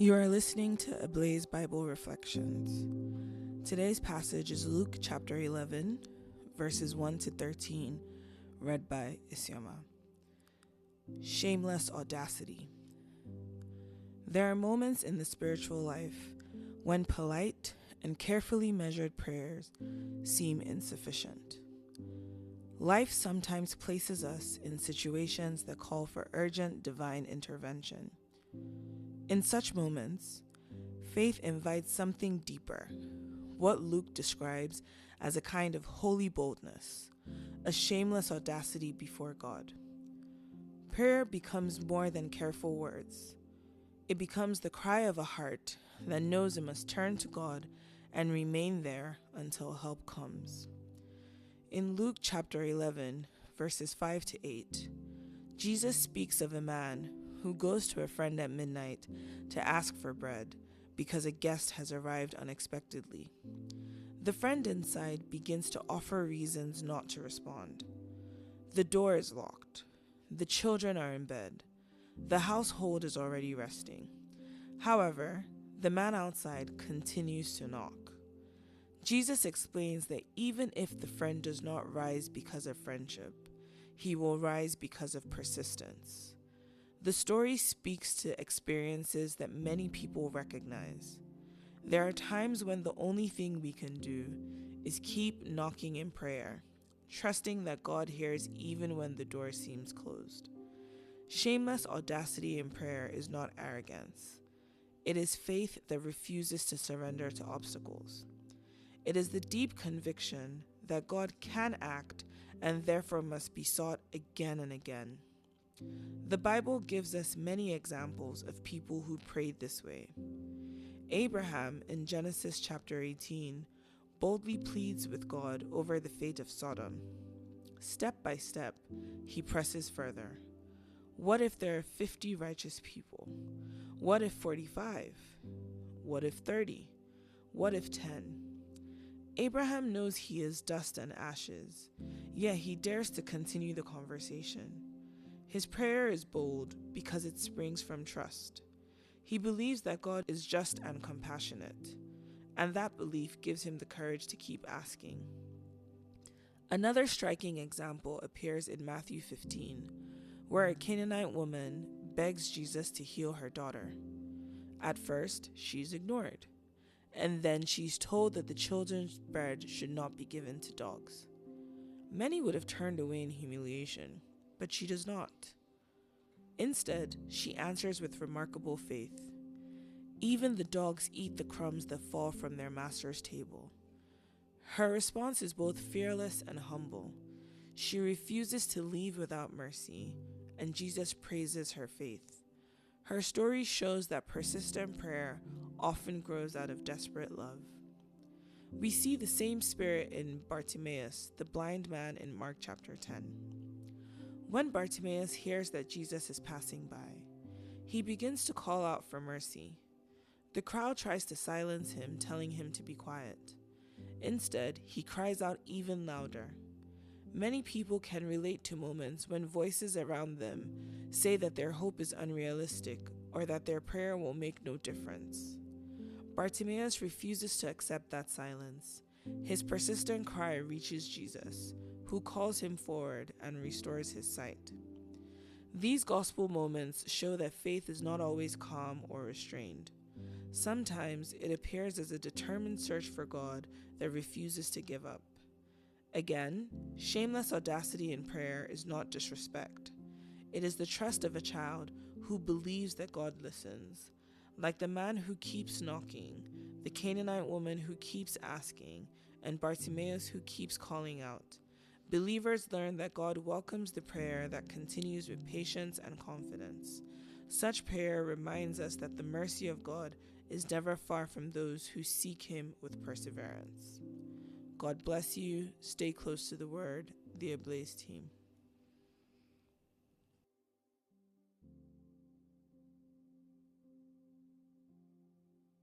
You are listening to Ablaze Bible Reflections. Today's passage is Luke chapter 11, verses 1 to 13, read by Isioma. Shameless Audacity. There are moments in the spiritual life when polite and carefully measured prayers seem insufficient. Life sometimes places us in situations that call for urgent divine intervention. In such moments, faith invites something deeper, what Luke describes as a kind of holy boldness, a shameless audacity before God. Prayer becomes more than careful words. It becomes the cry of a heart that knows it must turn to God and remain there until help comes. In Luke chapter 11, verses 5 to 8, Jesus speaks of a man who goes to a friend at midnight to ask for bread because a guest has arrived unexpectedly. The friend inside begins to offer reasons not to respond. The door is locked. The children are in bed. The household is already resting. However, the man outside continues to knock. Jesus explains that even if the friend does not rise because of friendship, he will rise because of persistence. The story speaks to experiences that many people recognize. There are times when the only thing we can do is keep knocking in prayer, trusting that God hears even when the door seems closed. Shameless audacity in prayer is not arrogance. It is faith that refuses to surrender to obstacles. It is the deep conviction that God can act and therefore must be sought again and again. The Bible gives us many examples of people who prayed this way. Abraham in Genesis chapter 18 boldly pleads with God over the fate of Sodom. Step by step, he presses further. What if there are 50 righteous people? What if 45? What if 30? What if 10? Abraham knows he is dust and ashes, yet he dares to continue the conversation. His prayer is bold because it springs from trust. He believes that God is just and compassionate, and that belief gives him the courage to keep asking. Another striking example appears in Matthew 15, where a Canaanite woman begs Jesus to heal her daughter. At first, she's ignored, and then she's told that the children's bread should not be given to dogs. Many would have turned away in humiliation, but she does not. Instead, she answers with remarkable faith. Even the dogs eat the crumbs that fall from their master's table. Her response is both fearless and humble. She refuses to leave without mercy, and Jesus praises her faith. Her story shows that persistent prayer often grows out of desperate love. We see the same spirit in Bartimaeus, the blind man in Mark chapter 10. When Bartimaeus hears that Jesus is passing by, he begins to call out for mercy. The crowd tries to silence him, telling him to be quiet. Instead, he cries out even louder. Many people can relate to moments when voices around them say that their hope is unrealistic or that their prayer will make no difference. Bartimaeus refuses to accept that silence. His persistent cry reaches Jesus, who calls him forward and restores his sight. These gospel moments show that faith is not always calm or restrained. Sometimes it appears as a determined search for God that refuses to give up. Again, shameless audacity in prayer is not disrespect. It is the trust of a child who believes that God listens. Like the man who keeps knocking, the Canaanite woman who keeps asking, and Bartimaeus who keeps calling out, believers learn that God welcomes the prayer that continues with patience and confidence. Such prayer reminds us that the mercy of God is never far from those who seek Him with perseverance. God bless you. Stay close to the Word. The Ablaze team.